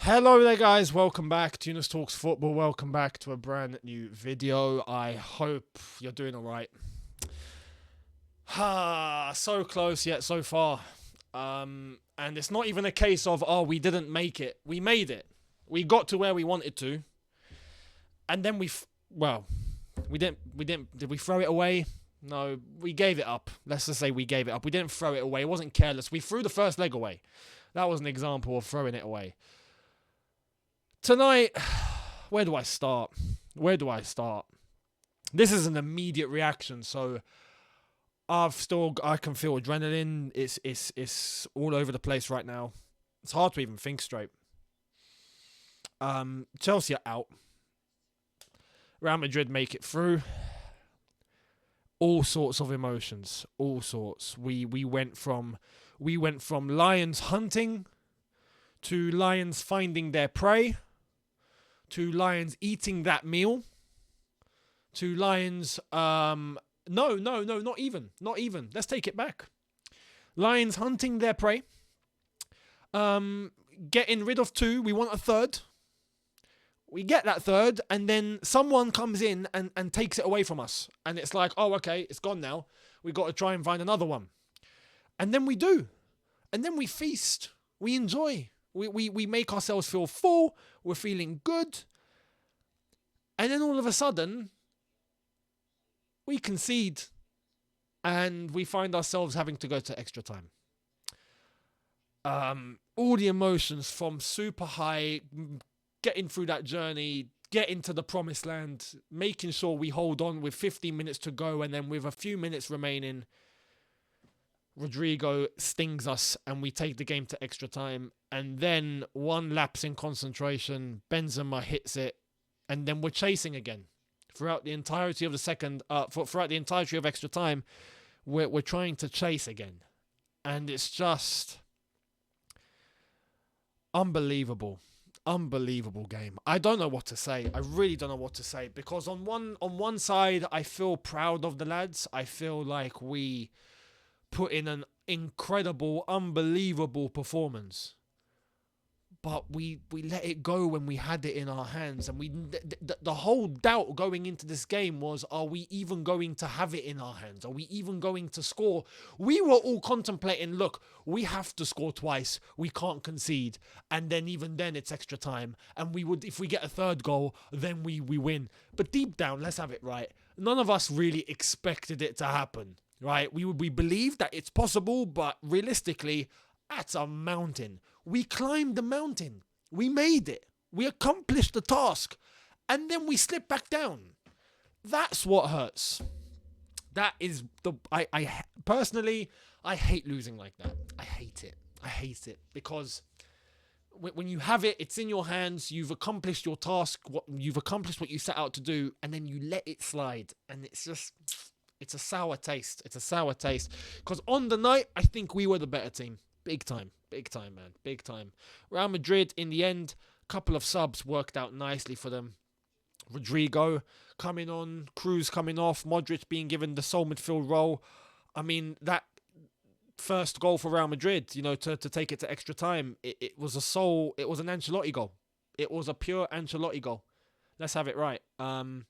Hello there guys, welcome back to Younes Talks Football, welcome back to a brand new video. I hope you're doing alright. So close yet so far. And it's not even a case of, oh, we didn't make it. We made it. We got to where we wanted to. And then did we throw it away? No, we gave it up. Let's just say we gave it up. We didn't throw it away. It wasn't careless. We threw the first leg away. That was an example of throwing it away. Tonight, where do I start? This is an immediate reaction, so I can feel adrenaline. It's all over the place right now. It's hard to even think straight. Chelsea are out. Real Madrid make it through. All sorts of emotions, all sorts. We went from lions hunting to lions finding their prey, to lions eating that meal, to lions, not even. Let's take it back. Lions hunting their prey, getting rid of two, we want a third. We get that third, and then someone comes in and takes it away from us. And it's like, oh, okay, it's gone now. We got to try and find another one. And then we do. And then we feast. We enjoy. We make ourselves feel full. We're feeling good. And then all of a sudden, we concede. And we find ourselves having to go to extra time. All the emotions from super high, getting through that journey, getting to the promised land, making sure we hold on with 15 minutes to go, and then with a few minutes remaining, Rodrigo stings us and we take the game to extra time. And then one lapse in concentration, Benzema hits it, and then we're chasing again. Throughout the entirety of the throughout the entirety of extra time, we're trying to chase again. And it's just unbelievable game. I don't know what to say. I really don't know what to say, because on one side I feel proud of the lads. I feel like we put in an incredible, unbelievable performance, but we let it go when we had it in our hands. And the whole doubt going into this game was, are we even going to have it in our hands? Are we even going to score? We were all contemplating, look, we have to score twice. We can't concede. And then even then it's extra time. And if we get a third goal, then we win. But deep down, let's have it right, none of us really expected it to happen, right? We believe that it's possible, but realistically, that's a mountain. We climbed the mountain. We made it. We accomplished the task. And then we slip back down. That's what hurts. That is personally, I hate losing like that. I hate it. Because when you have it, it's in your hands. You've accomplished your task. You've accomplished what you set out to do. And then you let it slide. And it's a sour taste. Because on the night, I think we were the better team. Big time, man. Big time. Real Madrid, in the end, a couple of subs worked out nicely for them. Rodrigo coming on, Cruz coming off, Modric being given the sole midfield role. I mean, that first goal for Real Madrid, to take it to extra time, it was an Ancelotti goal. It was a pure Ancelotti goal. Let's have it right. And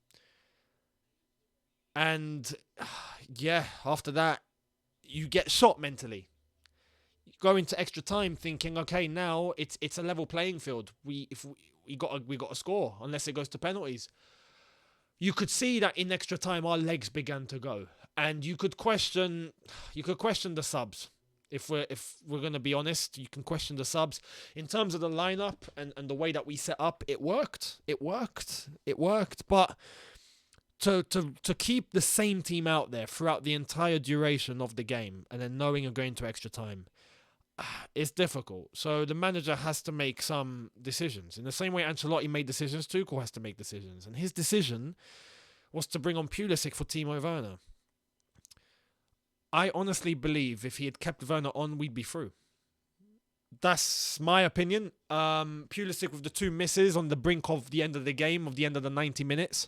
yeah, after that, you get shot mentally. Go into extra time thinking, okay, now it's a level playing field. We got to score unless it goes to penalties. You could see that in extra time our legs began to go, and you could question the subs. If we're going to be honest, you can question the subs in terms of the lineup and the way that we set up. It worked, but to keep the same team out there throughout the entire duration of the game, and then knowing you're going to extra time, it's difficult. So the manager has to make some decisions. In the same way Ancelotti made decisions, Tuchel has to make decisions. And his decision was to bring on Pulisic for Timo Werner. I honestly believe if he had kept Werner on, we'd be through. That's my opinion. Pulisic with the two misses on the brink of the end of the game, of the end of the 90 minutes.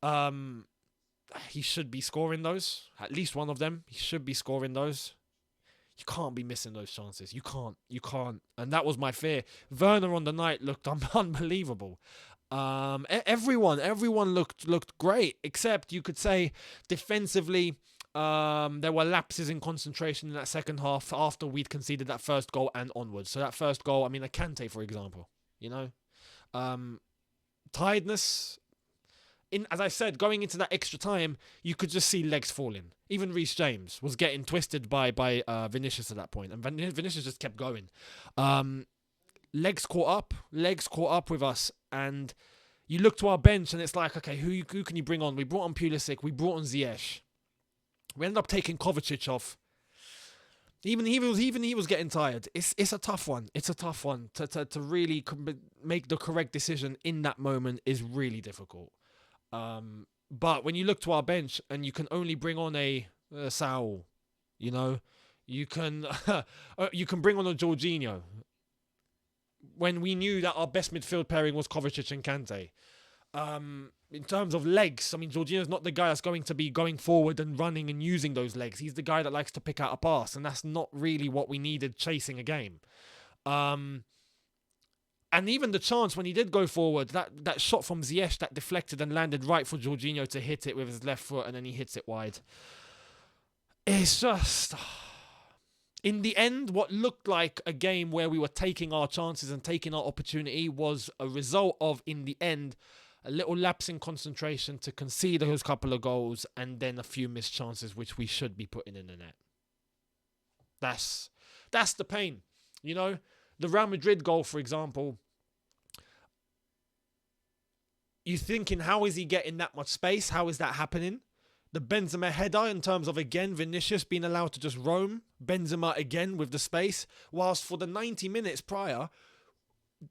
He should be scoring those. At least one of them. He should be scoring those. You can't be missing those chances. You can't. And that was my fear. Werner on the night looked unbelievable. Everyone looked great, except you could say defensively. There were lapses in concentration in that second half after we'd conceded that first goal and onwards. So that first goal, I mean, a Kante, for example, tiredness. As I said, going into that extra time, you could just see legs falling. Even Reece James was getting twisted by Vinicius at that point, and Vinicius just kept going. Legs caught up with us, and you look to our bench, and it's like, okay, who can you bring on? We brought on Pulisic, we brought on Ziyech. We ended up taking Kovacic off. Even he was getting tired. It's a tough one. It's a tough one to really make the correct decision in that moment is really difficult. But when you look to our bench and you can only bring on a Saul, you can bring on a Jorginho. When we knew that our best midfield pairing was Kovacic and Kante. In terms of legs, I mean, Jorginho's not the guy that's going to be going forward and running and using those legs. He's the guy that likes to pick out a pass, and that's not really what we needed chasing a game. And even the chance when he did go forward, that shot from Ziyech that deflected and landed right for Jorginho to hit it with his left foot, and then he hits it wide. It's just... In the end, what looked like a game where we were taking our chances and taking our opportunity was a result of, in the end, a little lapse in concentration to concede those couple of goals and then a few missed chances which we should be putting in the net. That's the pain. The Real Madrid goal, for example, you're thinking, how is he getting that much space? How is that happening? The Benzema header, in terms of, again, Vinicius being allowed to just roam. Benzema again with the space. Whilst for the 90 minutes prior,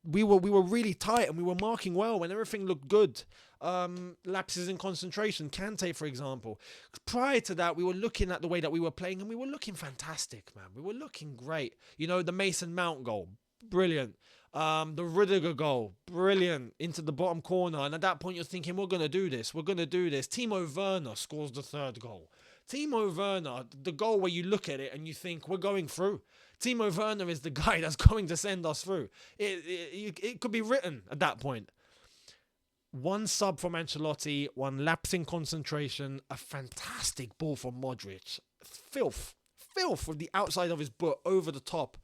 we were really tight and we were marking well when everything looked good. Lapses in concentration. Kante, for example. Prior to that, we were looking at the way that we were playing and we were looking fantastic, man. We were looking great. The Mason Mount goal. Brilliant. The Rudiger goal, brilliant, into the bottom corner. And at that point, you're thinking, we're going to do this. Timo Werner scores the third goal. Timo Werner, the goal where you look at it and you think, we're going through. Timo Werner is the guy that's going to send us through. It could be written at that point. One sub from Ancelotti, one lapse in concentration, a fantastic ball from Modric. Filth with the outside of his boot over the top,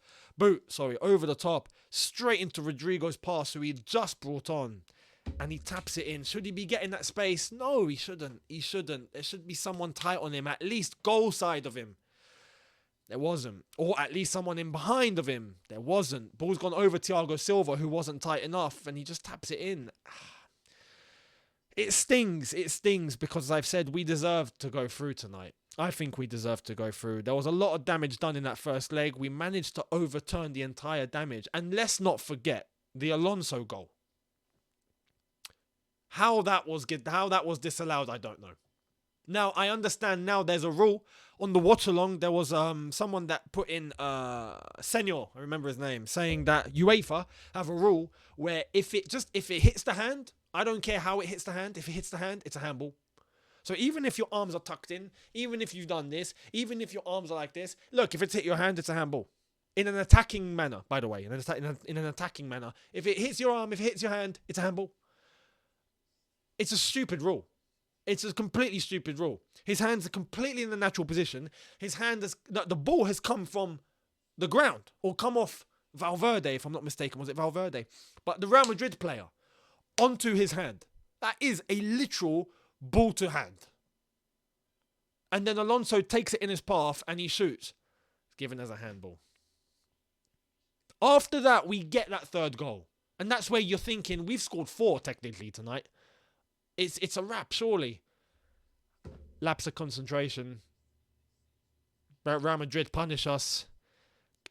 straight into Rodrigo's pass, who he just brought on, and he taps it in. Should he be getting that space? No, he shouldn't. There should be someone tight on him, at least goal side of him. There wasn't. Or at least someone in behind of him. There wasn't. Ball's gone over Thiago Silva, who wasn't tight enough, and he just taps it in. It stings because, as I've said, we deserved to go through tonight. I think we deserved to go through. There was a lot of damage done in that first leg. We managed to overturn the entire damage. And let's not forget the Alonso goal. How that was disallowed, I don't know. Now, I understand now there's a rule. On the watch-along, there was someone that put in Senor, I remember his name, saying that UEFA have a rule where if it hits the hand, I don't care how it hits the hand. If it hits the hand, it's a handball. So even if your arms are tucked in, even if you've done this, even if your arms are like this, look, if it's hit your hand, it's a handball. In an attacking manner, by the way, in an attacking manner. If it hits your arm, if it hits your hand, it's a handball. It's a stupid rule. It's a completely stupid rule. His hands are completely in the natural position. The ball has come from the ground or come off Valverde, if I'm not mistaken. Was it Valverde? But the Real Madrid player onto his hand. That is a literal ball to hand. And then Alonso takes it in his path and he shoots. It's given as a handball. After that, we get that third goal. And that's where you're thinking, we've scored 4 technically tonight. It's a wrap, surely. Lapse of concentration. Real Madrid punish us.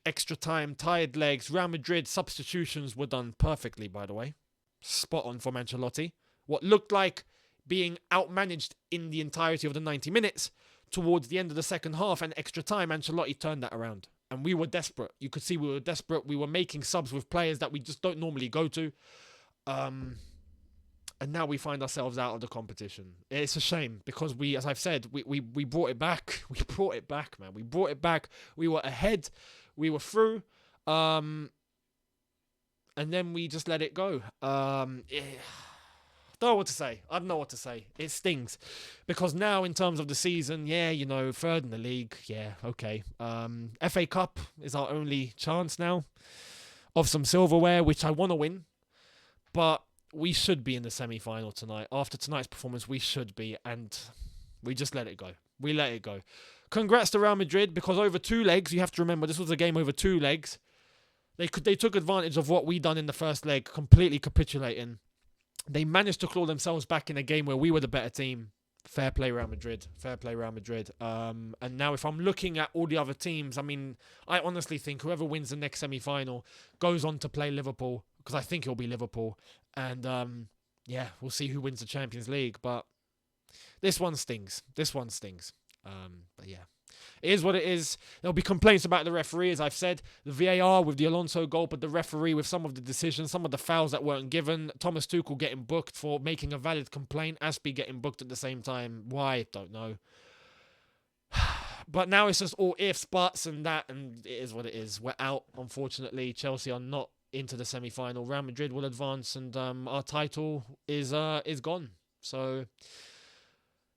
Extra time, tired legs. Real Madrid substitutions were done perfectly, by the way. Spot on from Ancelotti. What looked like being outmanaged in the entirety of the 90 minutes, towards the end of the second half and extra time, Ancelotti turned that around. And we were desperate. You could see we were desperate. We were making subs with players that we just don't normally go to. And now we find ourselves out of the competition. It's a shame because we, as I've said, we brought it back. We brought it back, man. We brought it back. We were ahead. We were through. And then we just let it go. Don't know what to say. I don't know what to say. It stings. Because now, in terms of the season, yeah, you know, third in the league. Yeah, okay. FA Cup is our only chance now of some silverware, which I want to win. But we should be in the semi-final tonight. After tonight's performance, we should be. And we just let it go. We let it go. Congrats to Real Madrid, because over 2 legs, you have to remember, this was a game over 2 legs. They took advantage of what we done in the first leg, completely capitulating. They managed to claw themselves back in a game where we were the better team. Fair play, Real Madrid. Fair play, Real Madrid. And now if I'm looking at all the other teams, I mean, I honestly think whoever wins the next semi-final goes on to play Liverpool, because I think it'll be Liverpool. And, yeah, we'll see who wins the Champions League. But this one stings. This one stings. But, yeah. It is what it is. There'll be complaints about the referee, as I've said. The VAR with the Alonso goal, but the referee with some of the decisions, some of the fouls that weren't given. Thomas Tuchel getting booked for making a valid complaint. Aspie getting booked at the same time. Why? Don't know. But now it's just all ifs, buts, and that, and it is what it is. We're out, unfortunately. Chelsea are not into the semi-final. Real Madrid will advance, and our title is gone. So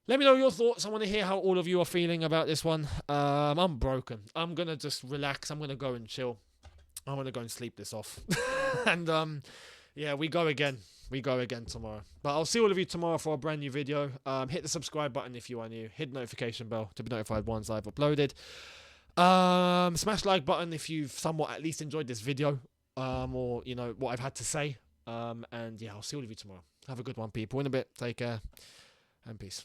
let me know your thoughts. I want to hear how all of you are feeling about this one. I'm broken. I'm going to just relax. I'm going to go and chill. I'm going to go and sleep this off. And, yeah, we go again. We go again tomorrow. But I'll see all of you tomorrow for a brand new video. Hit the subscribe button if you are new. Hit the notification bell to be notified once I've uploaded. Smash the like button if you've somewhat at least enjoyed this video. Or, you know, what I've had to say. And, yeah, I'll see all of you tomorrow. Have a good one, people. In a bit. Take care. And peace.